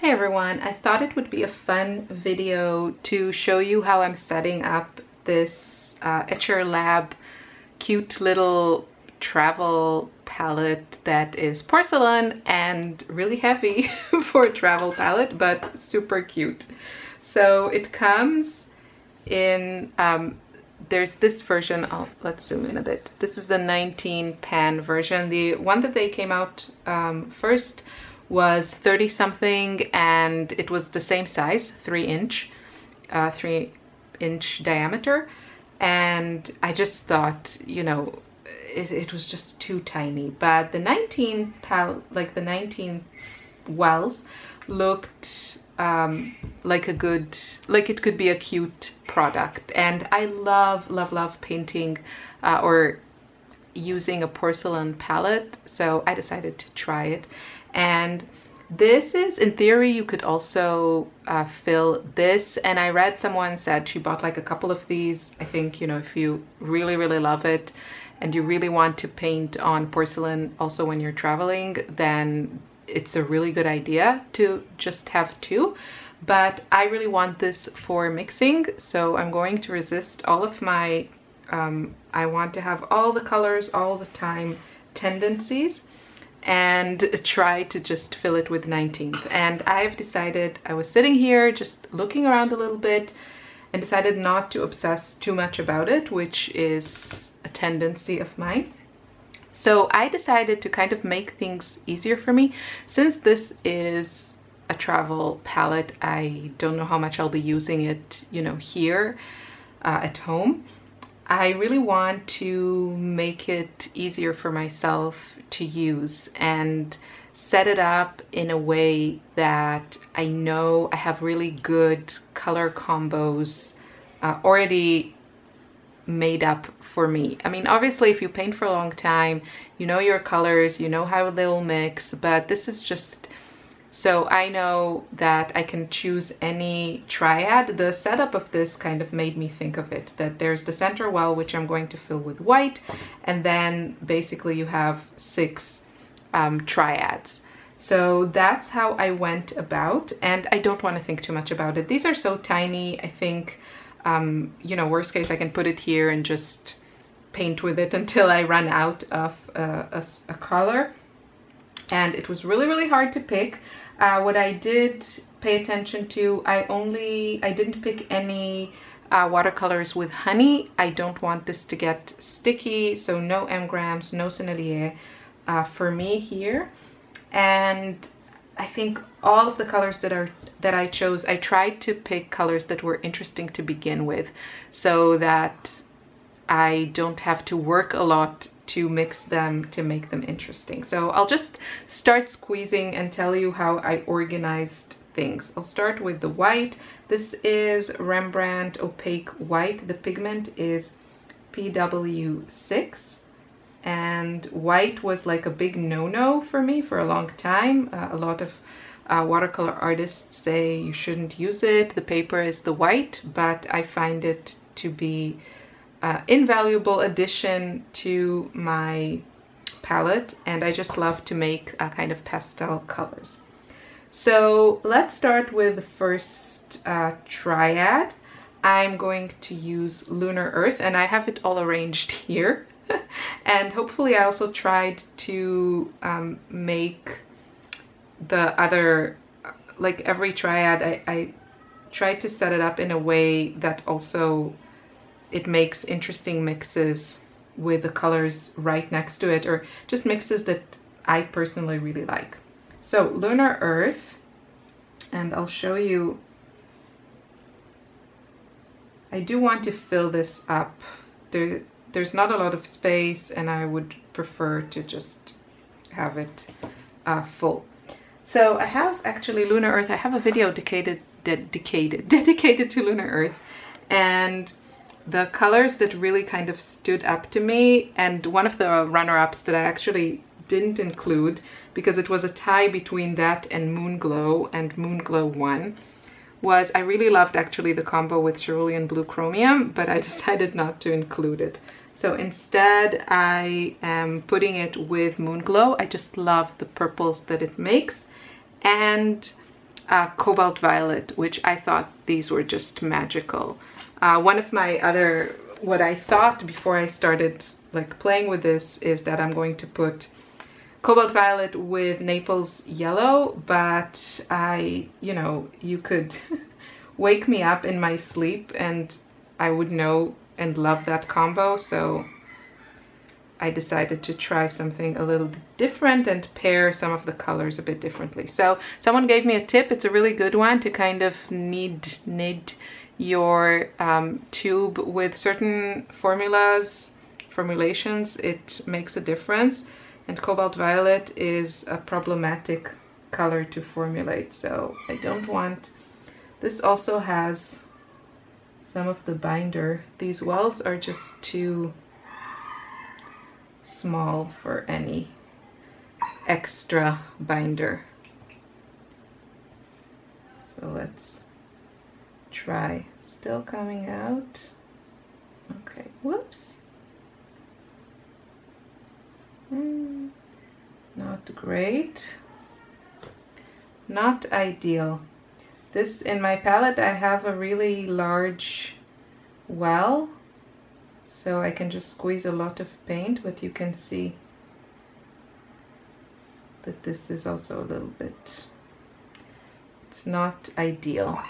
Hey everyone, I thought it would be a fun video to show you how I'm setting up this Etchrlab cute little travel palette that is porcelain and really heavy for a travel palette, but super cute. So it comes in, there's this version, let's zoom in a bit. This is the 19 pan version. The one that they came out first was 30 something, and it was the same size, 3-inch diameter, and I just thought, you know, it was just too tiny. But the 19 wells looked like a good, like it could be a cute product. And I love painting or using a porcelain palette, so I decided to try it. And this is, in theory, you could also fill this, and I read someone said she bought like a couple of these. I think, you know, if you really love it and you really want to paint on porcelain also when you're traveling, then it's a really good idea to just have two. But I really want this for mixing, so I'm going to resist all of my I want to have all the colors all the time tendencies and try to just fill it with 19th. And I've decided, I was sitting here just looking around a little bit and decided not to obsess too much about it, which is a tendency of mine. So I decided to kind of make things easier for me. Since this is a travel palette, I don't know how much I'll be using it, you know, here at home. I really want to make it easier for myself to use and set it up in a way that I know I have really good color combos already made up for me. I mean, obviously, if you paint for a long time, you know your colors, you know how they'll mix, but this is just so I know that I can choose any triad. The setup of this kind of made me think of it, that there's the center well, which I'm going to fill with white, and then basically you have 6 triads. So that's how I went about, and I don't want to think too much about it. These are so tiny. I think, you know, worst case, I can put it here and just paint with it until I run out of a color. And it was really hard to pick. What I did pay attention to, I didn't pick any watercolors with honey. I don't want this to get sticky, so no engrams, no sennelier for me here. And I think all of the colors that I chose, I tried to pick colors that were interesting to begin with, so that I don't have to work a lot to mix them to make them interesting. So I'll just start squeezing and tell you how I organized things. I'll start with the white. This is Rembrandt Opaque White. The pigment is PW6, and white was like a big no-no for me for a long time. A lot of watercolor artists say you shouldn't use it. The paper is the white, but I find it to be invaluable addition to my palette, and I just love to make kind of pastel colors. So let's start with the first triad. I'm going to use Lunar Earth, and I have it all arranged here. And hopefully I also tried to make the other, like every triad, I tried to set it up in a way that also it makes interesting mixes with the colors right next to it, or just mixes that I personally really like. So Lunar Earth, and I'll show you. I do want to fill this up. There's not a lot of space, and I would prefer to just have it full. So I have actually Lunar Earth. I have a video dedicated to Lunar Earth, and the colors that really kind of stood up to me, and one of the runner-ups that I actually didn't include because it was a tie between that and Moon Glow, and Moon Glow won, was I really loved actually the combo with Cerulean Blue Chromium, but I decided not to include it. So instead I am putting it with Moon Glow. I just love the purples that it makes, and Cobalt Violet, which I thought these were just magical. One of my other, what I thought before I started like playing with this is that I'm going to put Cobalt Violet with Naples Yellow, but you know, you could wake me up in my sleep and I would know and love that combo, so I decided to try something a little different and pair some of the colors a bit differently. So someone gave me a tip, it's a really good one to kind of knead your tube with certain formulations. It makes a difference, and Cobalt Violet is a problematic color to formulate, so I don't want. This also has some of the binder. These wells are just too small for any extra binder. So let's try. Still coming out. Okay, whoops. Not great. Not ideal. This, in my palette, I have a really large well, so I can just squeeze a lot of paint, but you can see that this is also a little bit, it's not ideal.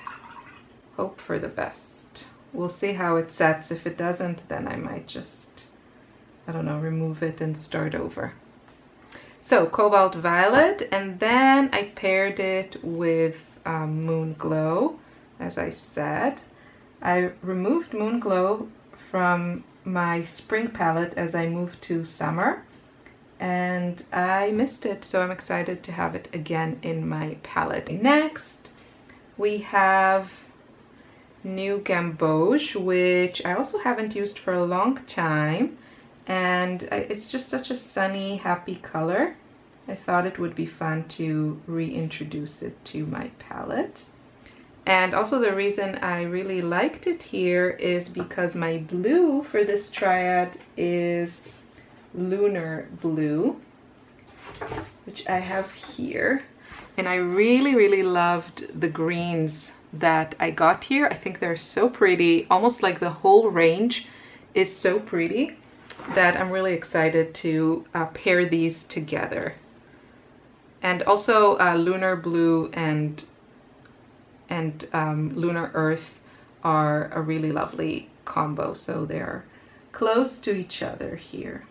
Hope for the best. We'll see how it sets. If it doesn't, then I might just, I don't know, remove it and start over. So Cobalt Violet, and then I paired it with Moon Glow, as I said. I removed Moon Glow from my spring palette as I moved to summer, and I missed it, so I'm excited to have it again in my palette. Next, we have new Gamboge, which I also haven't used for a long time, and it's just such a sunny, happy color. I thought it would be fun to reintroduce it to my palette. And also the reason I really liked it here is because my blue for this triad is Lunar Blue, which I have here. And I really loved the greens that I got here. I think they're so pretty, almost like the whole range is so pretty that I'm really excited to pair these together. And also Lunar Blue and Lunar Earth are a really lovely combo, so they're close to each other here.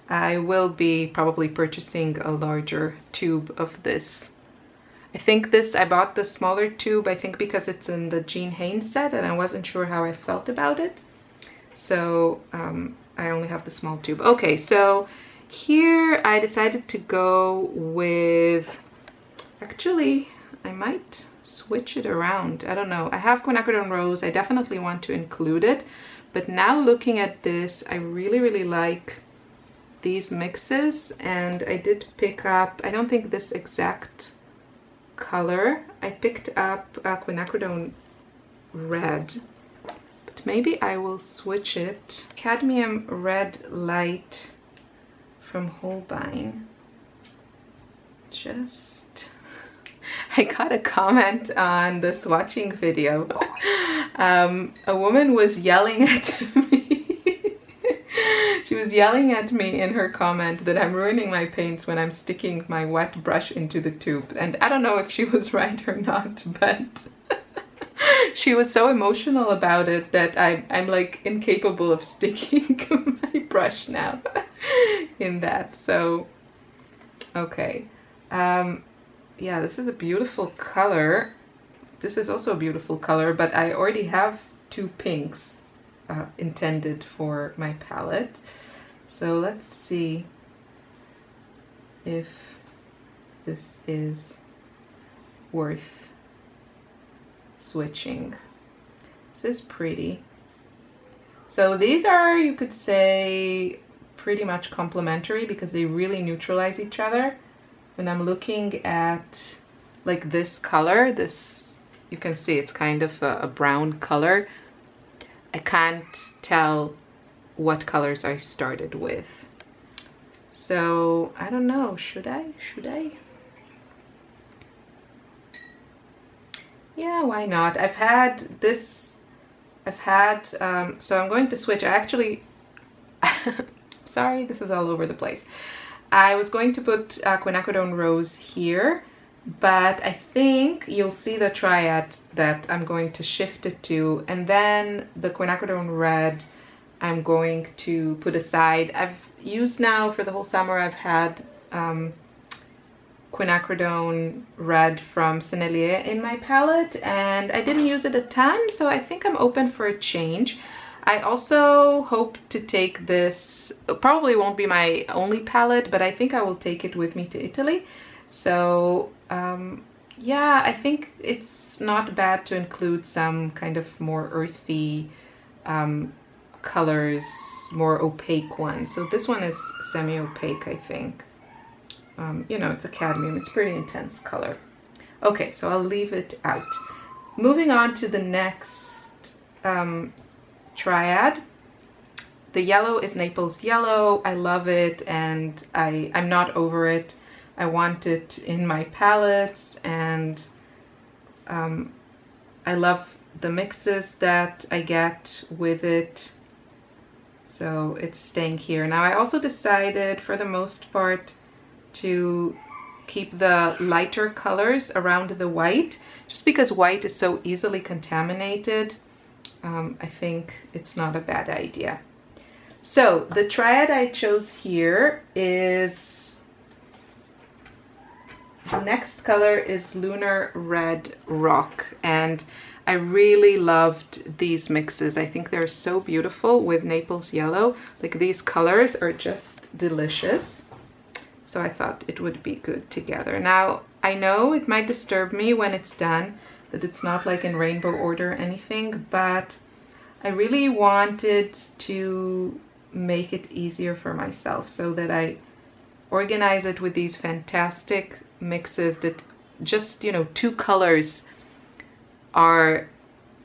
I will be probably purchasing a larger tube of this. I think this, I bought the smaller tube, I think because it's in the Jean Haines set and I wasn't sure how I felt about it. So I only have the small tube. Okay, so here I decided to go with, actually I might switch it around. I don't know. I have quinacridone rose. I definitely want to include it. But now looking at this, I really like these mixes, and I did pick up, I don't think this exact color, I picked up quinacridone red, but maybe I will switch it. Cadmium red light from Holbein. Just, I got a comment on the swatching video. A woman was yelling at me. She was yelling at me in her comment that I'm ruining my paints when I'm sticking my wet brush into the tube. And I don't know if she was right or not, but she was so emotional about it that I'm like incapable of sticking my brush now in that. So, okay. Yeah, this is a beautiful color. This is also a beautiful color, but I already have two pinks intended for my palette. So let's see if this is worth switching. This is pretty. So these are, you could say, pretty much complementary because they really neutralize each other. When I'm looking at like this color, this, you can see it's kind of a brown color. I can't tell what colors I started with. So I don't know, should I? yeah, why not? I've had this, so I'm going to switch. I actually, sorry, this is all over the place. I was going to put quinacridone rose here, but I think you'll see the triad that I'm going to shift it to, and then the quinacridone red I'm going to put aside. I've used now for the whole summer, I've had quinacridone red from Sennelier in my palette, and I didn't use it a ton, so I think I'm open for a change. I also hope to take this, probably won't be my only palette, but I think I will take it with me to Italy. So yeah, I think it's not bad to include some kind of more earthy colors, more opaque ones. So this one is semi-opaque, I think. You know, it's a cadmium, it's pretty intense color. Okay, so I'll leave it out. Moving on to the next triad. The yellow is Naples yellow. I love it, and I'm not over it. I want it in my palettes, and I love the mixes that I get with it. So it's staying here. Now I also decided for the most part to keep the lighter colors around the white, just because white is so easily contaminated. I think it's not a bad idea. So the triad I chose here is, the next color is Lunar Red Rock, and I really loved these mixes. I think they're so beautiful with Naples yellow. Like, these colors are just delicious. So I thought it would be good together. Now, I know it might disturb me when it's done, that it's not like in rainbow order or anything, but I really wanted to make it easier for myself so that I organize it with these fantastic mixes that just, you know, two colors are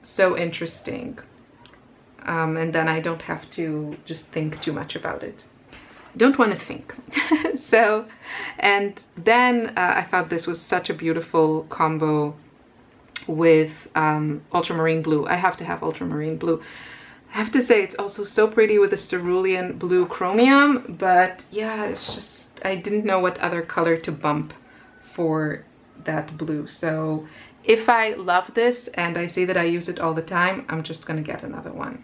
so interesting. And then I don't have to just think too much about it. Don't want to think. So, and then I thought this was such a beautiful combo with Ultramarine Blue. I have to have Ultramarine Blue. I have to say it's also so pretty with the cerulean blue chromium, but yeah, it's just, I didn't know what other color to bump for that blue. So if I love this and I see that I use it all the time, I'm just gonna get another one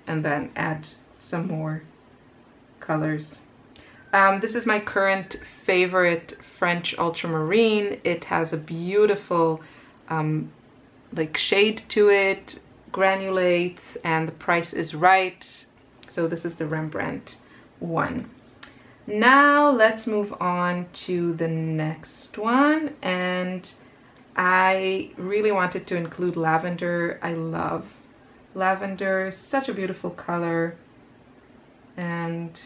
and then add some more colors. This is my current favorite French ultramarine. It has a beautiful like shade to it, granulates, and the price is right. So this is the Rembrandt one. Now let's move on to the next one, and I really wanted to include lavender. I love lavender, such a beautiful color, and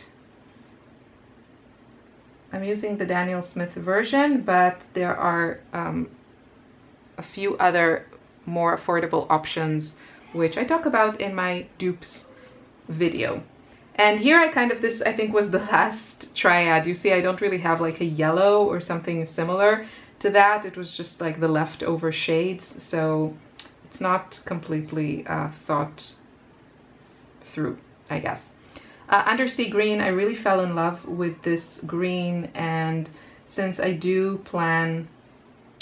I'm using the Daniel Smith version, but there are a few other more affordable options which I talk about in my dupes video. And here I kind of, this I think was the last triad. You see, I don't really have like a yellow or something similar to that. It was just like the leftover shades, so it's not completely thought through, I guess. Undersea green, I really fell in love with this green, and since I do plan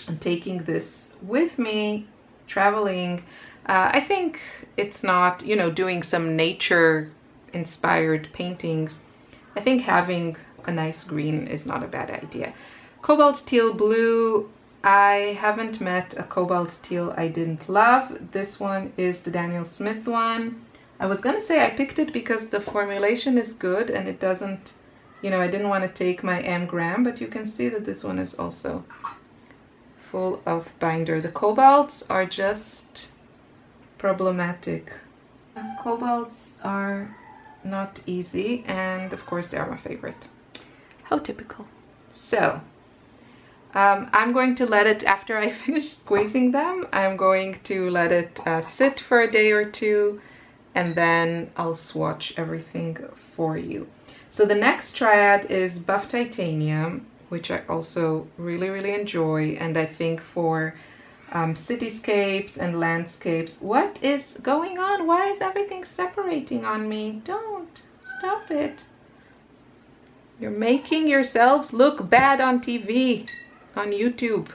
on taking this with me traveling, I think it's not, you know, doing some nature inspired paintings, I think having a nice green is not a bad idea. Cobalt teal blue, I haven't met a cobalt teal I didn't love. This one is the Daniel Smith one. I was gonna say I picked it because the formulation is good and it doesn't, you know, I didn't want to take my gram, but you can see that this one is also full of binder. The cobalts are just problematic. Cobalts are not easy, and of course they are my favorite. How typical. So I'm going to let it, after I finish squeezing them, I'm going to let it sit for a day or two, and then I'll swatch everything for you. So the next triad is Buff Titanium, which I also really enjoy, and I think for cityscapes and landscapes. What is going on? Why is everything separating on me? Don't. Stop it. You're making yourselves look bad on TV, on YouTube.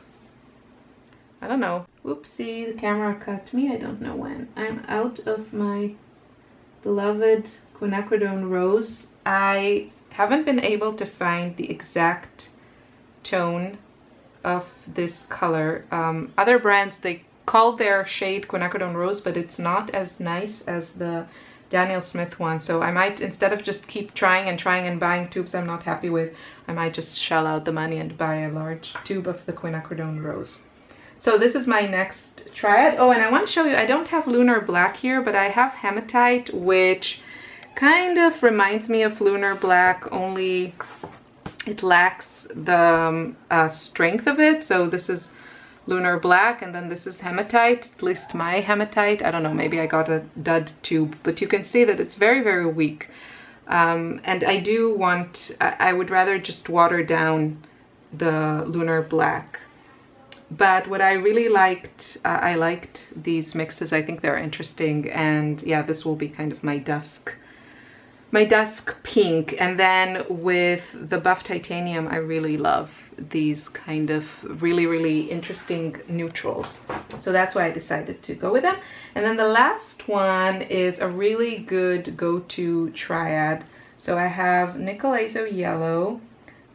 I don't know. Whoopsie, the camera cut me. I don't know when. I'm out of my beloved quinacridone rose. I haven't been able to find the exact tone of this color. Other brands, they call their shade quinacridone rose, but it's not as nice as the Daniel Smith one. So I might, instead of just keep trying and buying tubes I'm not happy with, I might just shell out the money and buy a large tube of the quinacridone rose. So this is my next triad. Oh, and I want to show you, I don't have Lunar Black here, but I have Hematite, which kind of reminds me of Lunar Black, only it lacks the strength of it. So this is Lunar Black, and then this is Hematite, at least my Hematite. I don't know, maybe I got a dud tube, but you can see that it's very, very weak. And I do want, I would rather just water down the Lunar Black. But what I really liked, I liked these mixes. I think they're interesting, and yeah, this will be kind of my dusk pink. And then with the buff titanium, I really love these kind of really, really interesting neutrals. So that's why I decided to go with them. And then the last one is a really good go-to triad. So I have Nickel Azo Yellow.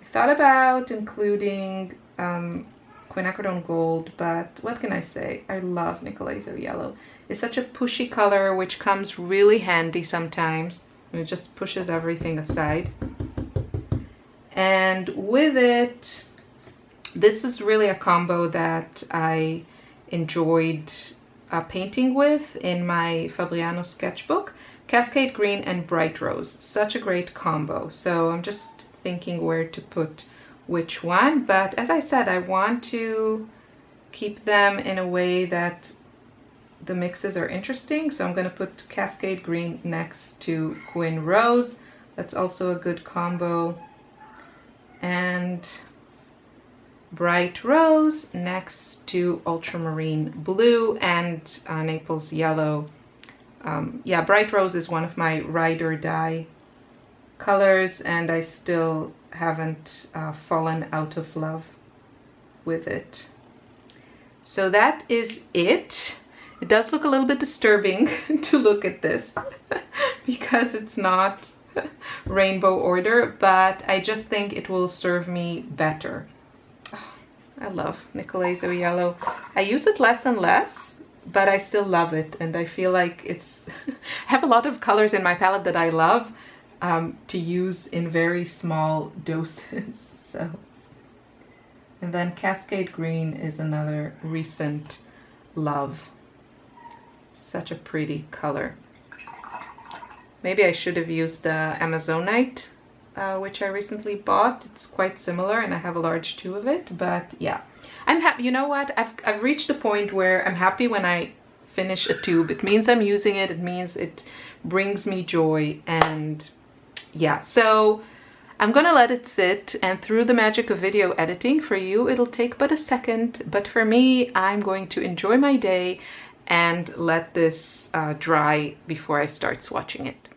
I thought about including quinacridone Gold, but what can I say? I love Nickel Azo Yellow. It's such a pushy color, which comes really handy sometimes. It just pushes everything aside. And with it, this is really a combo that I enjoyed painting with in my Fabriano sketchbook. Cascade Green and Bright Rose. Such a great combo. So I'm just thinking where to put which one. But as I said, I want to keep them in a way that the mixes are interesting. So I'm going to put Cascade Green next to Quin Rose. That's also a good combo. And Bright Rose next to Ultramarine Blue and Naples Yellow. Yeah, Bright Rose is one of my ride or die colors, and I still haven't fallen out of love with it. So that is it. It does look a little bit disturbing to look at this because it's not rainbow order, but I just think it will serve me better. Oh, I love Nickel Azo Yellow. I use it less and less, but I still love it, and I feel like it's I have a lot of colors in my palette that I love to use in very small doses. So, and then Cascade Green is another recent love. Such a pretty color. Maybe I should have used the Amazonite, which I recently bought. It's quite similar, and I have a large tube of it. But yeah, I'm happy. You know what? I've reached the point where I'm happy when I finish a tube. It means I'm using it. It means it brings me joy. And yeah, so I'm gonna let it sit, and through the magic of video editing, for you it'll take but a second, but for me, I'm going to enjoy my day and let this dry before I start swatching it.